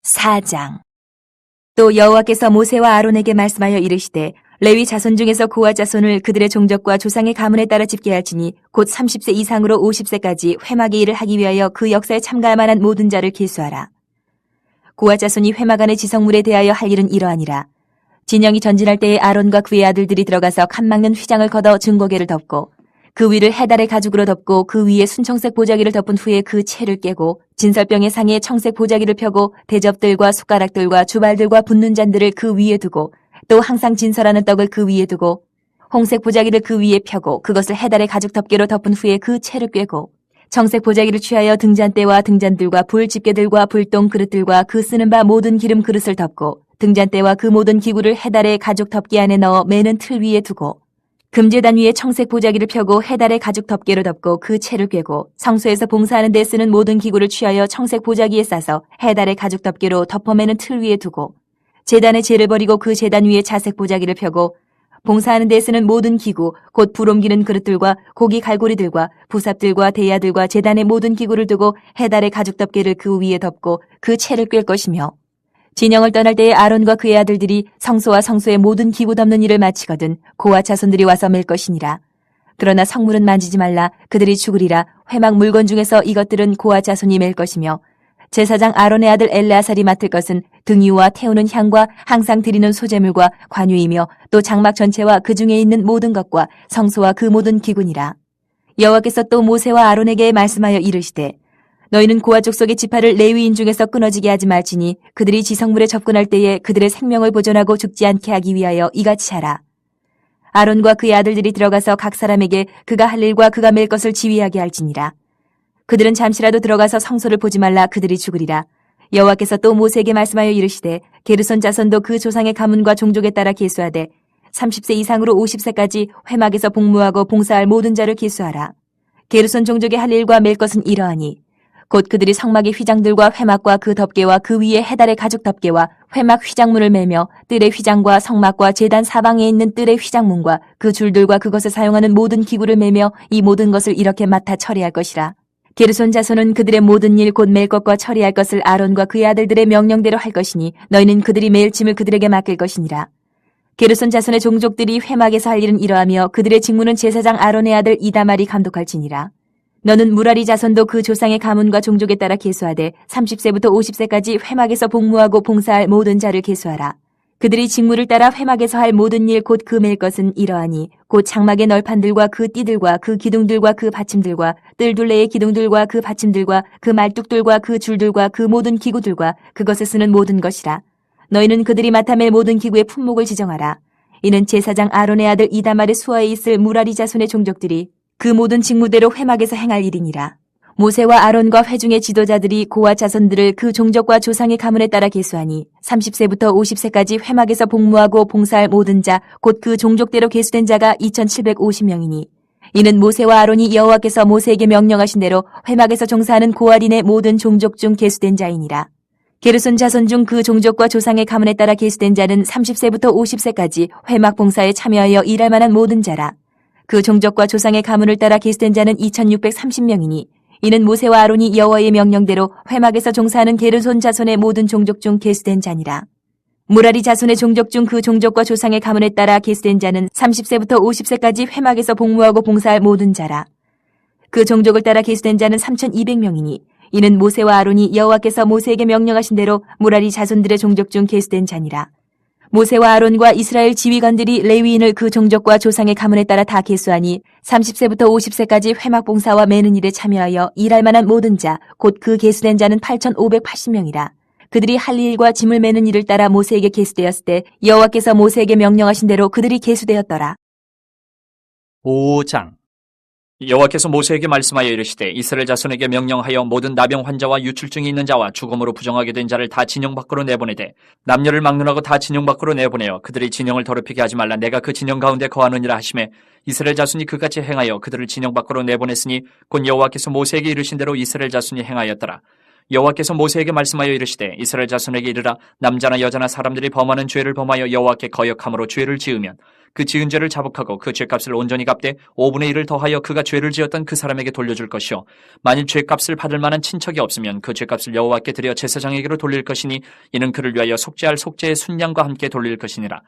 4장. 또 여호와께서 모세와 아론에게 말씀하여 이르시되 레위 자손 중에서 고아 자손을 그들의 종족과 조상의 가문에 따라 집계할지니 곧 30세 이상으로 50세까지 회막의 일을 하기 위하여 그 역사에 참가할 만한 모든 자를 계수하라. 고아 자손이 회막 안의 지성물에 대하여 할 일은 이러하니라. 진영이 전진할 때에 아론과 그의 아들들이 들어가서 칸 막는 휘장을 걷어 증거계를 덮고 그 위를 해달의 가죽으로 덮고 그 위에 순청색 보자기를 덮은 후에 그 채를 깨고 진설병의 상에 청색 보자기를 펴고 대접들과 숟가락들과 주발들과 붓는 잔들을 그 위에 두고 또 항상 진설하는 떡을 그 위에 두고 홍색 보자기를 그 위에 펴고 그것을 해달의 가죽 덮개로 덮은 후에 그 채를 꿰고 청색 보자기를 취하여 등잔대와 등잔들과 불 집게들과 불똥 그릇들과 그 쓰는 바 모든 기름 그릇을 덮고 등잔대와 그 모든 기구를 해달의 가죽 덮개 안에 넣어 매는 틀 위에 두고 금제단 위에 청색 보자기를 펴고 해달의 가죽 덮개로 덮고 그 채를 꿰고 성소에서 봉사하는 데 쓰는 모든 기구를 취하여 청색 보자기에 싸서 해달의 가죽 덮개로 덮어매는 틀 위에 두고 제단의 재를 버리고 그 제단 위에 자색 보자기를 펴고 봉사하는 데 쓰는 모든 기구 곧 불 옮기는 그릇들과 고기 갈고리들과 부삽들과 대야들과 제단의 모든 기구를 두고 해달의 가죽 덮개를 그 위에 덮고 그 채를 꿰 것이며 진영을 떠날 때에 아론과 그의 아들들이 성소와 성소의 모든 기구 덮는 일을 마치거든 고아 자손들이 와서 맬 것이니라. 그러나 성물은 만지지 말라. 그들이 죽으리라. 회막 물건 중에서 이것들은 고아 자손이 맬 것이며 제사장 아론의 아들 엘레아살이 맡을 것은 등유와 태우는 향과 항상 드리는 소제물과 관유이며 또 장막 전체와 그 중에 있는 모든 것과 성소와 그 모든 기구니라. 여호와께서 또 모세와 아론에게 말씀하여 이르시되 너희는 고아 족속의 지파를 레위인 중에서 끊어지게 하지 말지니 그들이 지성물에 접근할 때에 그들의 생명을 보존하고 죽지 않게 하기 위하여 이같이 하라. 아론과 그의 아들들이 들어가서 각 사람에게 그가 할 일과 그가 맬 것을 지휘하게 할지니라. 그들은 잠시라도 들어가서 성소를 보지 말라. 그들이 죽으리라. 여호와께서 또 모세에게 말씀하여 이르시되 게르손 자손도 그 조상의 가문과 종족에 따라 계수하되 30세 이상으로 50세까지 회막에서 복무하고 봉사할 모든 자를 계수하라. 게르손 종족의 할 일과 맬 것은 이러하니 곧 그들이 성막의 휘장들과 회막과 그 덮개와 그 위에 해달의 가죽 덮개와 회막 휘장문을 매며 뜰의 휘장과 성막과 제단 사방에 있는 뜰의 휘장문과 그 줄들과 그것을 사용하는 모든 기구를 매며 이 모든 것을 이렇게 맡아 처리할 것이라. 게르손 자손은 그들의 모든 일 곧 맬 것과 처리할 것을 아론과 그의 아들들의 명령대로 할 것이니 너희는 그들이 매일 짐을 그들에게 맡길 것이니라. 게르손 자손의 종족들이 회막에서 할 일은 이러하며 그들의 직무는 제사장 아론의 아들 이다말이 감독할지니라. 너는 무라리 자손도 그 조상의 가문과 종족에 따라 계수하되 30세부터 50세까지 회막에서 복무하고 봉사할 모든 자를 계수하라. 그들이 직무를 따라 회막에서 할 모든 일 곧 그 맬 것은 이러하니 곧 장막의 널판들과 그 띠들과 그 기둥들과 그 받침들과 뜰 둘레의 기둥들과 그 받침들과 그 말뚝들과 그 줄들과 그 모든 기구들과 그것을 쓰는 모든 것이라. 너희는 그들이 맡아 맬 모든 기구의 품목을 지정하라. 이는 제사장 아론의 아들 이다말의 수하에 있을 무라리 자손의 종족들이 그 모든 직무대로 회막에서 행할 일이니라. 모세와 아론과 회중의 지도자들이 고아 자손들을 그 종족과 조상의 가문에 따라 계수하니 30세부터 50세까지 회막에서 복무하고 봉사할 모든 자 곧 그 종족대로 계수된 자가 2750명이니 이는 모세와 아론이 여호와께서 모세에게 명령하신 대로 회막에서 종사하는 고아린의 모든 종족 중 계수된 자이니라. 게르손 자손 중 그 종족과 조상의 가문에 따라 계수된 자는 30세부터 50세까지 회막 봉사에 참여하여 일할 만한 모든 자라. 그 종족과 조상의 가문을 따라 계수된 자는 2630명이니 이는 모세와 아론이 여호와의 명령대로 회막에서 종사하는 게르손 자손의 모든 종족 중 계수된 자니라. 무라리 자손의 종족 중 그 종족과 조상의 가문에 따라 계수된 자는 30세부터 50세까지 회막에서 복무하고 봉사할 모든 자라. 그 종족을 따라 계수된 자는 3200명이니 이는 모세와 아론이 여호와께서 모세에게 명령하신 대로 무라리 자손들의 종족 중 계수된 자니라. 모세와 아론과 이스라엘 지휘관들이 레위인을 그 종족과 조상의 가문에 따라 다 계수하니 30세부터 50세까지 회막 봉사와 매는 일에 참여하여 일할 만한 모든 자, 곧 그 계수된 자는 8580명이라. 그들이 할 일과 짐을 매는 일을 따라 모세에게 계수되었을 때 여호와께서 모세에게 명령하신 대로 그들이 계수되었더라. 5장. 여호와께서 모세에게 말씀하여 이르시되 이스라엘 자손에게 명령하여 모든 나병 환자와 유출증이 있는 자와 죽음으로 부정하게 된 자를 다 진영 밖으로 내보내되 남녀를 막론하고 다 진영 밖으로 내보내어 그들의 진영을 더럽히게 하지 말라. 내가 그 진영 가운데 거하느니라 하시매 이스라엘 자손이 그같이 행하여 그들을 진영 밖으로 내보냈으니 곧 여호와께서 모세에게 이르신 대로 이스라엘 자손이 행하였더라. 여호와께서 모세에게 말씀하여 이르시되 이스라엘 자손에게 이르라. 남자나 여자나 사람들이 범하는 죄를 범하여 여호와께 거역함으로 죄를 지으면 그 지은 죄를 자복하고 그 죄값을 온전히 갚되 5분의 1을 더하여 그가 죄를 지었던 그 사람에게 돌려줄 것이요 만일 죄값을 받을 만한 친척이 없으면 그 죄값을 여호와께 드려 제사장에게로 돌릴 것이니 이는 그를 위하여 속죄할 속죄의 순양과 함께 돌릴 것이니라.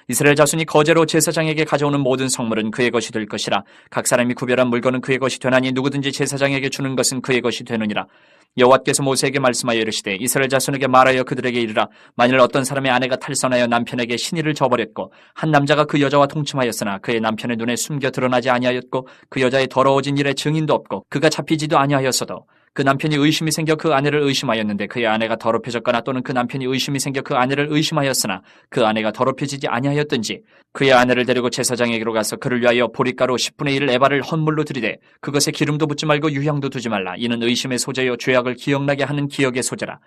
이스라엘 자손이 거제로 제사장에게 가져오는 모든 성물은 그의 것이 될 것이라. 각 사람이 구별한 물건은 그의 것이 되나니 누구든지 제사장에게 주는 것은 그의 것이 되느니라. 여호와께서 모세에게 말씀하여 이르시되 이스라엘 자손에게 말하여 그들에게 이르라. 만일 어떤 사람의 아내가 탈선하여 남편에게 신의를 저버렸고 한 남자가 그 여자와 동침하였으나 그의 남편의 눈에 숨겨 드러나지 아니하였고 그 여자의 더러워진 일에 증인도 없고 그가 잡히지도 아니하였어도 그 남편이 의심이 생겨 그 아내를 의심하였는데 그의 아내가 더럽혀졌거나 또는 그 남편이 의심이 생겨 그 아내를 의심하였으나 그 아내가 더럽혀지지 아니하였든지 그의 아내를 데리고 제사장에게로 가서 그를 위하여 보리가루 10분의 1 에바를 헌물로 드리되 그것에 기름도 붓지 말고 유향도 두지 말라. 이는 의심의 소재요 죄악을 기억나게 하는 기억의 소재라.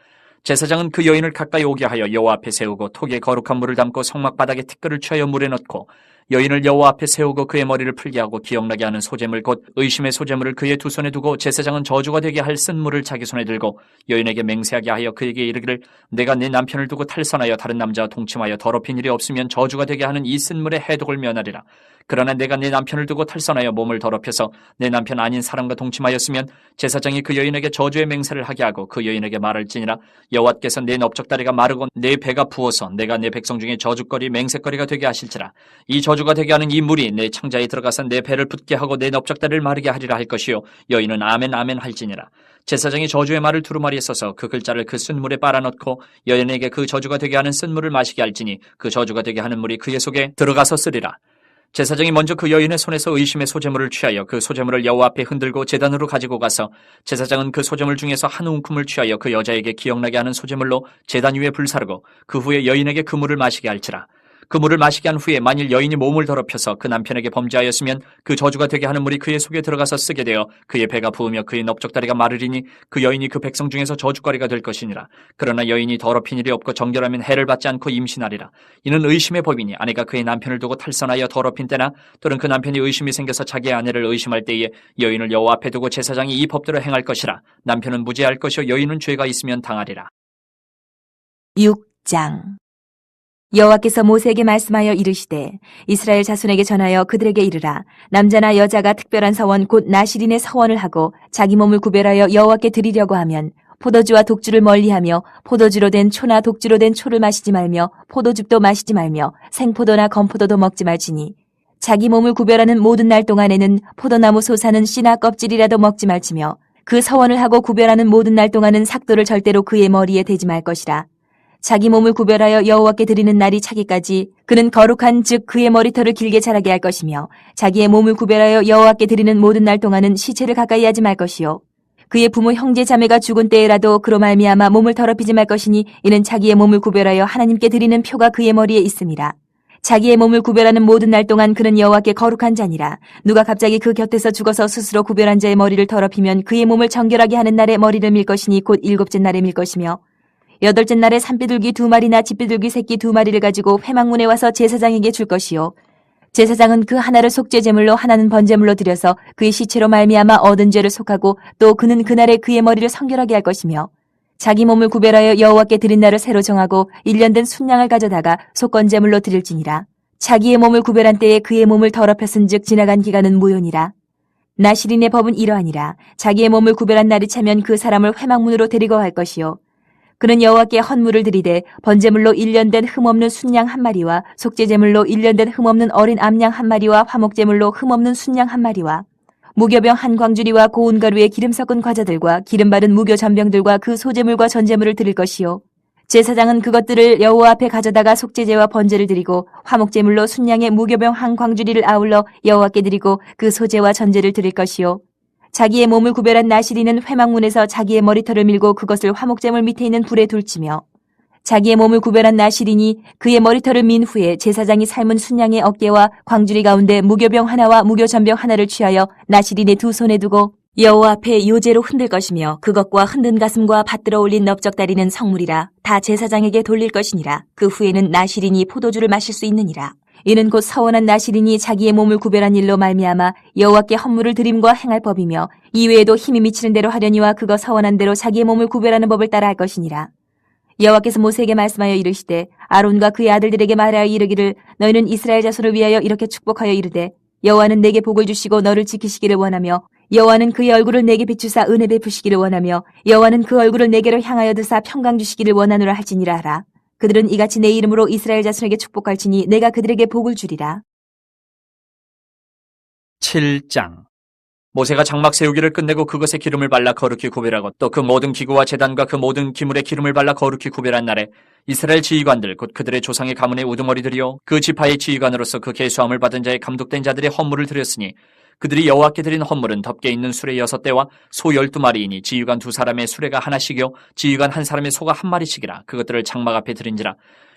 제사장은 그 여인을 가까이 오게 하여 여호와 앞에 세우고 톡에 거룩한 물을 담고 성막 바닥에 티끌을 취하여 물에 넣고 여인을 여호와 앞에 세우고 그의 머리를 풀게 하고 기억나게 하는 소재물 곧 의심의 소재물을 그의 두 손에 두고 제사장은 저주가 되게 할 쓴물을 자기 손에 들고 여인에게 맹세하게 하여 그에게 이르기를 내가 내 남편을 두고 탈선하여 다른 남자와 동침하여 더럽힌 일이 없으면 저주가 되게 하는 이 쓴물의 해독을 면하리라. 그러나 내가 내 남편을 두고 탈선하여 몸을 더럽혀서 내 남편 아닌 사람과 동침하였으면 제사장이 그 여인에게 저주의 맹세를 하게 하고 그 여인에게 말할지니라. 여호와께서 내 넓적다리가 마르고 내 배가 부어서 내가 내 백성 중에 저주거리 맹세거리가 되게 하실지라. 이 저주가 되게 하는 이 물이 내 창자에 들어가서 내 배를 붓게 하고 내 넓적다리를 마르게 하리라 할 것이요 여인은 아멘 아멘 할지니라. 제사장이 저주의 말을 두루마리에 써서 그 글자를 그 쓴물에 빨아넣고 여인에게 그 저주가 되게 하는 쓴물을 마시게 할지니 그 저주가 되게 하는 물이 그의 속에 들어가서 쓰리라. 제사장이 먼저 그 여인의 손에서 의심의 소재물을 취하여 그 소재물을 여호와 앞에 흔들고 제단으로 가지고 가서 제사장은 그 소재물 중에서 한 움큼을 취하여 그 여자에게 기억나게 하는 소재물로 제단 위에 불사르고 그 후에 여인에게 그 물을 마시게 할지라. 그 물을 마시게 한 후에 만일 여인이 몸을 더럽혀서 그 남편에게 범죄하였으면 그 저주가 되게 하는 물이 그의 속에 들어가서 쓰게 되어 그의 배가 부으며 그의 넓적다리가 마르리니 그 여인이 그 백성 중에서 저주거리가 될 것이니라. 그러나 여인이 더럽힌 일이 없고 정결하면 해를 받지 않고 임신하리라. 이는 의심의 법이니 아내가 그의 남편을 두고 탈선하여 더럽힌 때나 또는 그 남편이 의심이 생겨서 자기의 아내를 의심할 때에 여인을 여호와 앞에 두고 제사장이 이 법대로 행할 것이라. 남편은 무죄할 것이요 여인은 죄가 있으면 당하리라. 6장 여호와께서 모세에게 말씀하여 이르시되 이스라엘 자손에게 전하여 그들에게 이르라. 남자나 여자가 특별한 서원 곧 나실인의 서원을 하고 자기 몸을 구별하여 여호와께 드리려고 하면 포도주와 독주를 멀리하며 포도주로 된 초나 독주로 된 초를 마시지 말며 포도즙도 마시지 말며 생포도나 건포도도 먹지 말지니 자기 몸을 구별하는 모든 날 동안에는 포도나무 솟아는 씨나 껍질이라도 먹지 말지며 그 서원을 하고 구별하는 모든 날 동안은 삭도를 절대로 그의 머리에 대지 말 것이라. 자기 몸을 구별하여 여호와께 드리는 날이 차기까지 그는 거룩한 즉 그의 머리털을 길게 자라게 할 것이며 자기의 몸을 구별하여 여호와께 드리는 모든 날 동안은 시체를 가까이 하지 말 것이요 그의 부모 형제 자매가 죽은 때에라도 그로 말미암아 몸을 더럽히지 말 것이니 이는 자기의 몸을 구별하여 하나님께 드리는 표가 그의 머리에 있음이라. 자기의 몸을 구별하는 모든 날 동안 그는 여호와께 거룩한 자니라. 누가 갑자기 그 곁에서 죽어서 스스로 구별한 자의 머리를 더럽히면 그의 몸을 정결하게 하는 날에 머리를 밀 것이니 곧 7째 날에 밀 것이며 8째 날에 산비둘기 2마리나 집비둘기 새끼 2마리를 가지고 회막문에 와서 제사장에게 줄 것이요 제사장은 그 하나를 속죄제물로 하나는 번제물로 드려서 그의 시체로 말미암아 얻은 죄를 속하고 또 그는 그날에 그의 머리를 성결하게 할 것이며 자기 몸을 구별하여 여호와께 드린 날을 새로 정하고 1년 된 순양을 가져다가 속건제물로 드릴지니라. 자기의 몸을 구별한 때에 그의 몸을 더럽혔은즉 지나간 기간은 무효니라. 나실인의 법은 이러하니라. 자기의 몸을 구별한 날이 차면 그 사람을 회막문으로 데리고 갈 것이요 그는 여호와께 헌물을 드리되 번제물로 1년 된 흠없는 순양 1마리와 속죄제물로 1년 된 흠없는 어린 암양 1마리와 화목제물로 흠없는 순양 1마리와 무교병 한 광주리와 고운 가루에 기름 섞은 과자들과 기름 바른 무교 전병들과 그 소제물과 전제물을 드릴 것이요 제사장은 그것들을 여호와 앞에 가져다가 속죄제와 번제를 드리고 화목제물로 순양의 무교병 한 광주리를 아울러 여호와께 드리고 그 소제와 전제를 드릴 것이요 자기의 몸을 구별한 나실인은 회막문에서 자기의 머리털을 밀고 그것을 화목제물 밑에 있는 불에 둘치며 자기의 몸을 구별한 나실인이 그의 머리털을 민 후에 제사장이 삶은 순양의 어깨와 광주리 가운데 무교병 하나와 무교전병 하나를 취하여 나실인의 두 손에 두고 여호와 앞에 요제로 흔들 것이며 그것과 흔든 가슴과 받들어 올린 넓적다리는 성물이라 다 제사장에게 돌릴 것이니라. 그 후에는 나실인이 포도주를 마실 수 있느니라. 이는 곧 서원한 나실인이 자기의 몸을 구별한 일로 말미암아 여호와께 헌물을 드림과 행할 법이며 이외에도 힘이 미치는 대로 하려니와 그거 서원한 대로 자기의 몸을 구별하는 법을 따라 할 것이니라. 여호와께서 모세에게 말씀하여 이르시되 아론과 그의 아들들에게 말하여 이르기를 너희는 이스라엘 자손을 위하여 이렇게 축복하여 이르되 여호와는 내게 복을 주시고 너를 지키시기를 원하며 여호와는 그의 얼굴을 내게 비추사 은혜 베푸시기를 원하며 여호와는 그 얼굴을 내게로 향하여 드사 평강 주시기를 원하노라 할지니라 하라. 그들은 이같이 내 이름으로 이스라엘 자손에게 축복할지니 내가 그들에게 복을 주리라. 7장 모세가 장막 세우기를 끝내고 그것에 기름을 발라 거룩히 구별하고 또 그 모든 기구와 제단과 그 모든 기물에 기름을 발라 거룩히 구별한 날에 이스라엘 지휘관들 곧 그들의 조상의 가문의 우두머리들이요 그 지파의 지휘관으로서 그 계수함을 받은 자의 감독된 자들의 헌물을 드렸으니 그들이 여호와께 드린 헌물은 덮개 있는 수레 6대와 소 12마리이니 지휘관 2사람의 수레가 하나씩이요 지휘관 1사람의 소가 1마리씩이라 그것들을 장막 앞에 드린지라.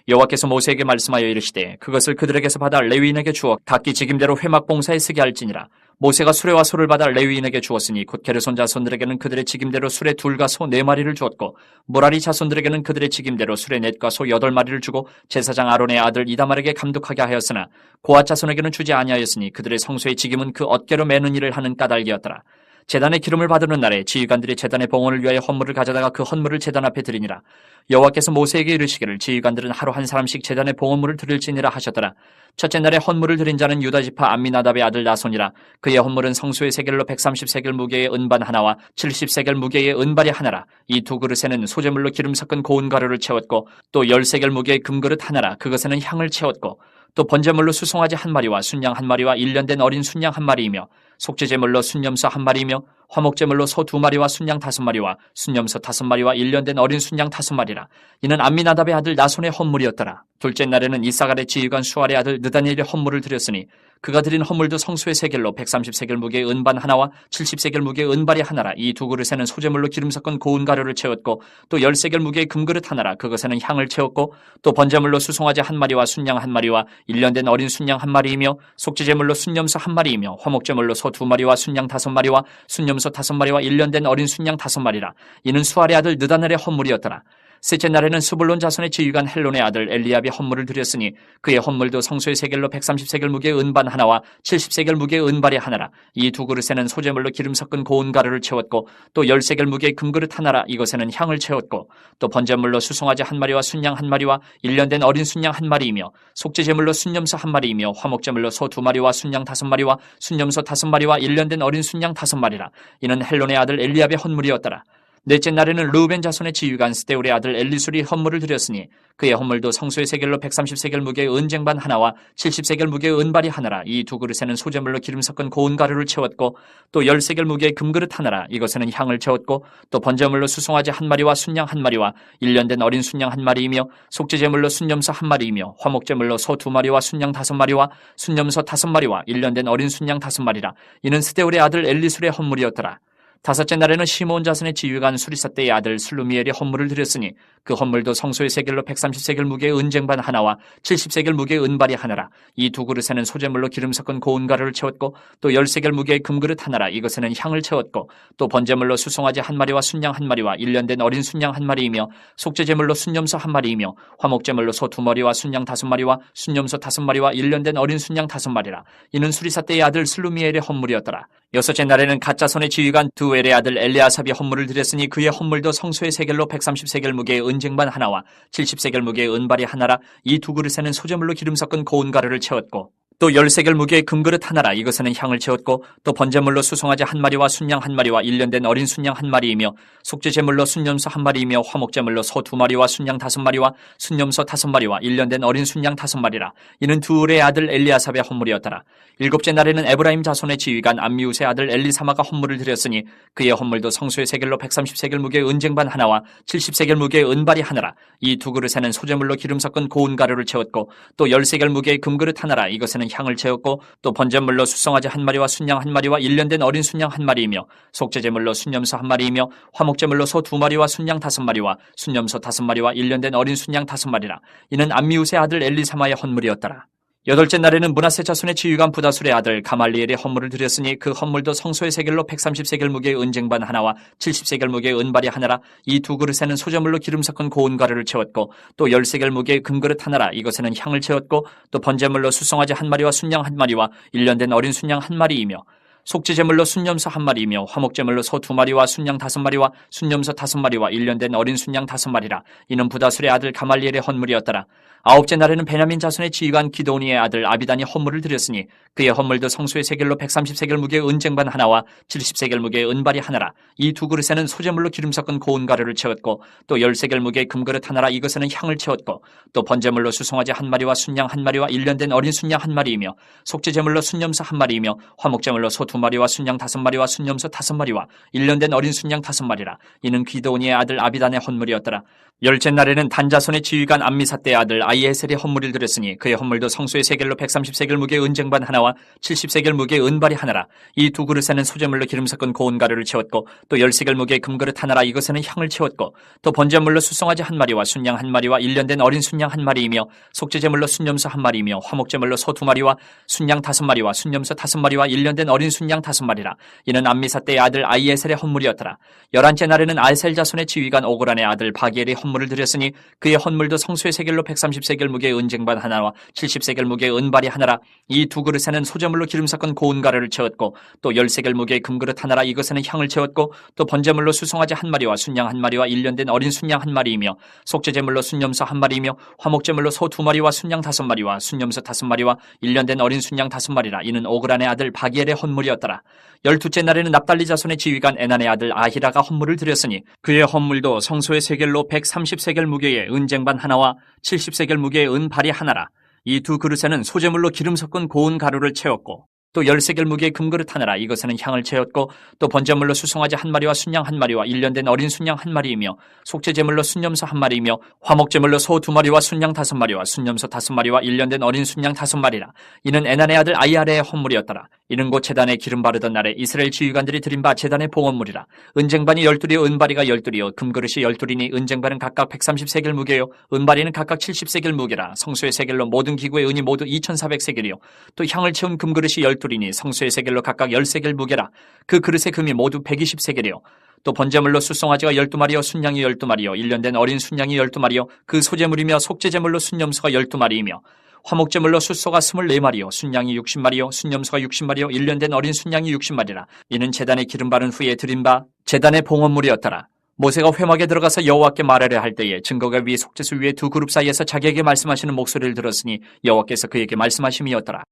여호와께서 모세에게 말씀하여 이르시되 그것을 그들에게서 받아 레위인에게 주어 각기 직임대로 회막 봉사에 쓰게 할지니라. 모세가 수레와 소를 받아 레위인에게 주었으니 곧 게르손 자손들에게는 그들의 직임대로 수레 2과 소 4마리를 주었고 무라리 자손들에게는 그들의 직임대로 수레 4과 소 8마리를 주고 제사장 아론의 아들 이다말에게 감독하게 하였으나 고앗 자손에게는 주지 아니하였으니 그들의 성소의 직임은 그 어깨로 매는 일을 하는 까닭이었더라. 제단의 기름을 받는 날에 지휘관들이 제단의 봉헌을 위하여 헌물을 가져다가 그 헌물을 제단 앞에 드리니라. 여호와께서 모세에게 이르시기를 지휘관들은 하루 1사람씩 제단의 봉헌물을 드릴지니라 하셨더라. 첫째 날에 헌물을 드린 자는 유다지파 암미나답의 아들 나손이라. 그의 헌물은 성소의 세겔로 130세겔 무게의 은반 하나와 70세겔 무게의 은발이 하나라. 이 2그릇에는 소재물로 기름 섞은 고운 가루를 채웠고 또 10세겔 무게의 금그릇 하나라. 그것에는 향을 채웠고 또 번제물로 수송아지 1마리와 순양 1마리와 1년 된 어린 순양 1마리이며 속죄제물로 순염소 1마리이며 화목제물로 소 2마리와 순양 5마리와 순염소 5마리와 1년 된 어린 순양 5마리라. 이는 암미나답의 아들 나손의 헌물이었더라. 둘째 날에는 이사갈의 지휘관 수알의 아들 느다니엘의 헌물을 드렸으니 그가 드린 헌물도 성소의 세겔로 130세겔 무게의 은반 하나와 70세겔 무게의 은발이 하나라. 이 2그릇에는 소재물로 기름 섞은 고운 가루를 채웠고 또 10세겔 무게의 금그릇 하나라. 그것에는 향을 채웠고 또 번제물로 수송아지 1마리와 순양 1마리와 1년 된 어린 순양 1마리이며 속죄제물로 순염소 1마리이며 화목제물로 소 2마리와 순양 5마리와 순염소 5마리와 1년 된 어린 순양 5마리라. 이는 수알의 아들 느다넬의 헌물이었더라. 셋째 날에는 스불론 자손의 지휘관 헬론의 아들 엘리압이 헌물을 드렸으니 그의 헌물도 성소의 세겔로 130세겔 무게의 은반 하나와 70세겔 무게의 은발이 하나라. 이 2그릇에는 소재물로 기름 섞은 고운 가루를 채웠고 또 10세겔 무게의 금그릇 하나라. 이것에는 향을 채웠고 또 번제물로 수송아지 1마리와 순양 1마리와 1년 된 어린 순양 1마리이며 속죄제물로 순염소 1마리이며 화목제물로 소 2마리와 순양 5마리와 순염소 5마리와 1년 된 어린 순양 5마리라. 이는 헬론의 아들 엘리압의 헌물이었더라. 넷째 날에는 르우벤 자손의 지휘관 스데울의 아들 엘리술이 헌물을 드렸으니 그의 헌물도 성소의 세겔로 130세겔 무게의 은쟁반 하나와 70세겔 무게의 은발이 하나라. 이 2그릇에는 소재물로 기름 섞은 고운 가루를 채웠고 또 10세겔 무게의 금그릇 하나라. 이것에는 향을 채웠고 또 번제물로 수송아지 1마리와 순양 1마리와 1년 된 어린 순양 1마리이며 속죄제물로 순염소 1마리이며 화목제물로 소 2마리와 순양 5마리와 순염소 5마리와 1년 된 어린 순양 5마리라. 이는 스데울의 아들 엘리술의 헌물이었더라. 다섯째 날에는 시므온 자손의 지휘관 수리사떼의 아들 슬루미엘이 헌물을 드렸으니 그 헌물도 성소의 세겔로 130세겔 무게의 은쟁반 하나와 70세겔 무게의 은발이 하나라. 이 2그릇에는 소재물로 기름 섞은 고운 가루를 채웠고 또 10세겔 무게의 금그릇 하나라. 이것에는 향을 채웠고 또 번제물로 수송아지 1마리와 순양 1마리와 1년 된 어린 순양 1마리이며 속죄제물로 순염소 1마리이며 화목제물로 소 2마리와 순양 5마리와 순염소 5마리와 1년 된 어린 순양 5마리라. 이는 수리사떼의 아들 슬루미엘의 헌물이었더라. 여섯째 날에는 갓자손의 지휘관 두엘의 아들 엘리아삽이 헌물을 드렸으니 그의 헌물도 성소의 세겔로 130세겔 무게의 은쟁반 하나와 70세겔 무게의 은발이 하나라. 이 2그릇에는 소재물로 기름 섞은 고운 가루를 채웠고 또 10세겔 무게의 금그릇 하나라. 이것에는 향을 채웠고 또 번제물로 수송아지 1마리와 순양 1마리와 1년 된 어린 순양 1마리이며 속죄제물로 순염소 1마리이며 화목제물로 소 2마리와 순양 5마리와 순염소 5마리와 1년 된 어린 순양 5마리라. 이는 두울의 아들 엘리아삽의 헌물이었더라. 일곱째 날에는 에브라임 자손의 지휘관 암미우스의 아들 엘리사마가 헌물을 드렸으니 그의 헌물도 성소의 세겔로 130세겔 무게의 은쟁반 하나와 70세겔 무게의 은발이 하나라. 이 2그릇에는 소재물로 기름 섞은 고운 가루를 채웠고 또 10세겔 무게의 금그릇 하나라. 이것에는 향을 채웠고 또 번제물로 수송아지 1마리와 순양 1마리와 1년 된 어린 순양 1마리이며 속죄제물로 순염소 1마리이며 화목제물로 소 2마리와 순양 5마리와 순염소 5마리와 1년 된 어린 순양 5마리라. 이는 암미우스의 아들 엘리사마의 헌물이었더라. 8째 날에는 므낫세 자손의 지휘관 부다술의 아들 가말리엘의 헌물을 드렸으니 그 헌물도 성소의 세겔로 130세겔 무게의 은쟁반 하나와 70세겔 무게의 은발이 하나라. 이 두 그릇에는 소재물로 기름 섞은 고운 가루를 채웠고 또 10세겔 무게의 금그릇 하나라. 이것에는 향을 채웠고 또 번제물로 수송아지 한 마리와 순양 한 마리와 1년 된 어린 순양 한 마리이며 속죄제물로 순염소 한 마리이며 화목제물로 소 2마리와 순양 5마리와 순염소 5마리와 1년 된 어린 순양 5마리라. 이는 부다술의 아들 가말리엘의 헌물이었더라. 9째 날에는 베냐민 자손의 지휘관 기도니의 아들 아비단이 헌물을 드렸으니 그의 헌물도 성소의 세겔로 130세겔 무게의 은쟁반 하나와 70세겔 무게의 은발이 하나라. 이 두 그릇에는 소재물로 기름 섞은 고운 가루를 채웠고 또 10세겔 무게의 금그릇 하나라. 이것에는 향을 채웠고 또 번제물로 수송아지 한 마리와 순양 한 마리와 1년 된 어린 순양 한 마리이며 속죄제물로 순염소 한 마리이며 화목제물로 소 2마리와 순양 5마리와 순염소 5마리와 1년 된 어린 순양 5마리라. 이는 기도니의 아들 아비단의 헌물이었더라. 10째 날에는 단자손의 지휘관 암미사대의 아들 아이에셀의 헌물을 드렸으니 그의 헌물도 성소의 세겔로 130세겔 무게의 은쟁반 하나와 70세겔 무게의 은발이 하나라. 이 두 그릇에는 소재물로 기름 섞은 고운 가루를 채웠고 또 10세겔 무게의 금그릇 하나라. 이것에는 향을 채웠고 또 번제물로 수송아지 한 마리와 순양 한 마리와 1년 된 어린 순양 한 마리이며 속죄제물로 순염소 한 마리이며 화목제물로 소 2마리와 순양 5마리와 순염소 5마리와 1년 된 어린 순양 5마리라. 이는 암미사대의 아들 아이에셀의 헌물이었더라. 11째 날에는 아셀 자손의 지휘관 오그란의 아들 바기엘의 헌물을 드렸으니 그의 헌물도 성소의 세겔로 130세겔 무게의 은쟁반 하나와 70세겔 무게의 은발이 하나라. 이 두 그릇에는 소재물로 기름 섞은 고운 가루를 채웠고 또 10세겔 무게의 금그릇 하나라. 이것에는 향을 채웠고 또 번제물로 수송아지 한 마리와 순양 한 마리와 1년 된 어린 순양 한 마리이며 속죄제물로 순염소 한 마리이며 화목제물로 소 2마리와 순양 5마리와 순염소 5마리와 1년 된 어린 순양 5마리라. 이는 오그란의 아들 바기엘의 헌물이었더라. 12째 날에는 납달리 자손의 지휘관 에난의 아들 아히라가 헌물을 드렸으니 그의 헌물도 성소의 세겔로 130세겔 무게의 은쟁반 하나와 70세겔 무게의 은발이 하나라. 이 두 그릇에는 소재물로 기름 섞은 고운 가루를 채웠고 또 10세겔 무게의 금그릇 하나라. 이것에는 향을 채웠고 또 번제물로 수송아지 한 마리와 순양 한 마리와 1년 된 어린 순양 한 마리이며 속죄제물로 순염소 한 마리이며 화목제물로 소 2마리와 순양 5마리와 순염소 5마리와 1년 된 어린 순양 5마리라. 이는 에난의 아들 아이아레의 헌물이었더라. 이는 곧 제단에 기름 바르던 날에 이스라엘 지휘관들이 드린 바 제단의 봉헌물이라. 은쟁반이 12이요 은바리가 12이요 금그릇이 12이니 은쟁반은 각각 130세겔 무게요 은바리는 각각 70세겔 무게라. 성소의 세겔로 모든 기구의 은이 모두 2400세겔이요 또 향을 채운 금그릇이 12이니 성소의 세겔로 각각 10세겔 무게라. 그 그릇의 금이 모두 120세겔이요 또 번제물로 수송아지가 12마리요 순양이 12마리요 1년 된 어린 순양이 12마리요 그 소제물이며 속죄제물로 순염소가 12마리이며 화목제물로 숫소가 24마리요 순양이 60마리요 순염소가 60마리요 1년 된 어린 순양이 60마리라. 이는 제단에 기름 바른 후에 드린 바 제단의 봉헌물이었더라. 모세가 회막에 들어가서 여호와께 말하려 할 때에 증거가 위에 속죄소 위에 두 그룹 사이에서 자기에게 말씀하시는 목소리를 들었으니 여호와께서 그에게 말씀하심이었더라.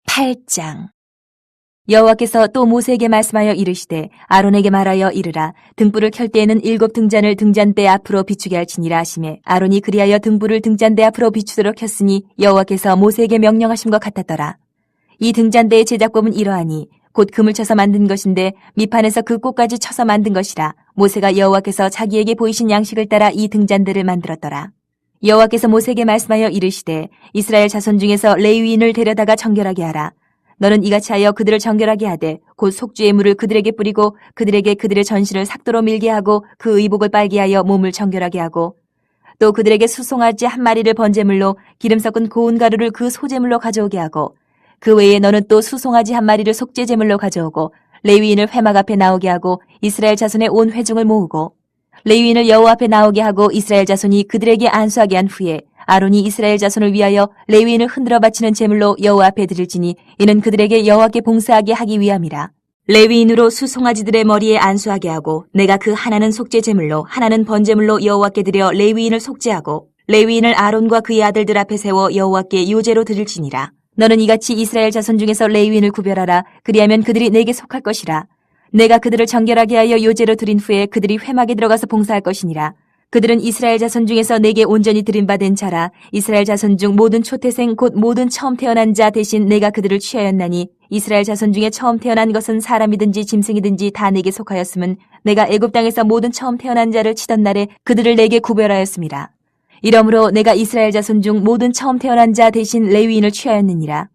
8장. 여호와께서 또 모세에게 말씀하여 이르시되 아론에게 말하여 이르라. 등불을 켤 때에는 7 등잔을 등잔대 앞으로 비추게 할지니라 하시매 아론이 그리하여 등불을 등잔대 앞으로 비추도록 켰으니 여호와께서 모세에게 명령하신 것 같았더라. 이 등잔대의 제작법은 이러하니 곧 금을 쳐서 만든 것인데 밑판에서 그 꽃까지 쳐서 만든 것이라. 모세가 여호와께서 자기에게 보이신 양식을 따라 이 등잔대를 만들었더라. 여호와께서 모세에게 말씀하여 이르시되 이스라엘 자손 중에서 레위인을 데려다가 정결하게 하라. 너는 이같이 하여 그들을 정결하게 하되 곧 속죄의 물을 그들에게 뿌리고 그들에게 그들의 전신을 삭도로 밀게 하고 그 의복을 빨게 하여 몸을 정결하게 하고 또 그들에게 수송아지 한 마리를 번제물로 기름 섞은 고운 가루를 그 소제물로 가져오게 하고 그 외에 너는 또 수송아지 한 마리를 속죄제물로 가져오고 레위인을 회막 앞에 나오게 하고 이스라엘 자손의 온 회중을 모으고 레위인을 여호와 앞에 나오게 하고 이스라엘 자손이 그들에게 안수하게 한 후에 아론이 이스라엘 자손을 위하여 레위인을 흔들어 바치는 제물로 여호와 앞에 드릴지니 이는 그들에게 여호와께 봉사하게 하기 위함이라. 레위인으로 수송아지들의 머리에 안수하게 하고 내가 그 하나는 속죄 제물로 하나는 번제물로 여호와께 드려 레위인을 속죄하고 레위인을 아론과 그의 아들들 앞에 세워 여호와께 요제로 드릴지니라. 너는 이같이 이스라엘 자손 중에서 레위인을 구별하라. 그리하면 그들이 내게 속할 것이라. 내가 그들을 정결하게 하여 요제로 드린 후에 그들이 회막에 들어가서 봉사할 것이니라. 그들은 이스라엘 자손 중에서 내게 온전히 드림받은 자라. 이스라엘 자손 중 모든 초태생 곧 모든 처음 태어난 자 대신 내가 그들을 취하였나니 이스라엘 자손 중에 처음 태어난 것은 사람이든지 짐승이든지 다 내게 속하였음은 내가 애굽 땅에서 모든 처음 태어난 자를 치던 날에 그들을 내게 구별하였음이라. 이러므로 내가 이스라엘 자손 중 모든 처음 태어난 자 대신 레위인을 취하였느니라.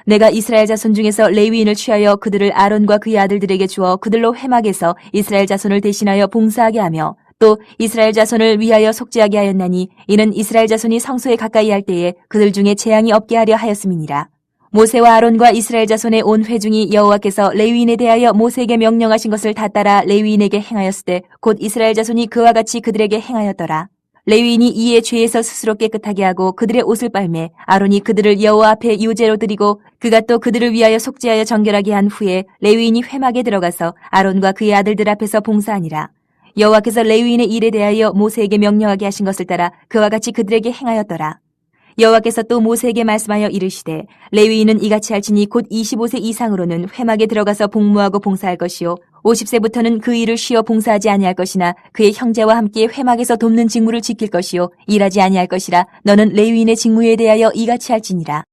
내가 이스라엘 자손 중에서 레위인을 취하여 그들을 아론과 그의 아들들에게 주어 그들로 회막에서 이스라엘 자손을 대신하여 봉사하게 하며 또 이스라엘 자손을 위하여 속죄하게 하였나니 이는 이스라엘 자손이 성소에 가까이 할 때에 그들 중에 재앙이 없게 하려 하였음이니라. 모세와 아론과 이스라엘 자손의 온 회중이 여호와께서 레위인에 대하여 모세에게 명령하신 것을 다 따라 레위인에게 행하였을 때 곧 이스라엘 자손이 그와 같이 그들에게 행하였더라. 레위인이 이에 죄에서 스스로 깨끗하게 하고 그들의 옷을 빨매 아론이 그들을 여호와 앞에 유제로 드리고 그가 또 그들을 위하여 속죄하여 정결하게 한 후에 레위인이 회막에 들어가서 아론과 그의 아들들 앞에서 봉사하니라. 여호와께서 레위인의 일에 대하여 모세에게 명령하게 하신 것을 따라 그와 같이 그들에게 행하였더라. 여호와께서 또 모세에게 말씀하여 이르시되 레위인은 이같이 할지니 곧 25세 이상으로는 회막에 들어가서 복무하고 봉사할 것이요 50세부터는 그 일을 쉬어 봉사하지 아니할 것이나 그의 형제와 함께 회막에서 돕는 직무를 지킬 것이요 일하지 아니할 것이라. 너는 레위인의 직무에 대하여 이같이 할지니라.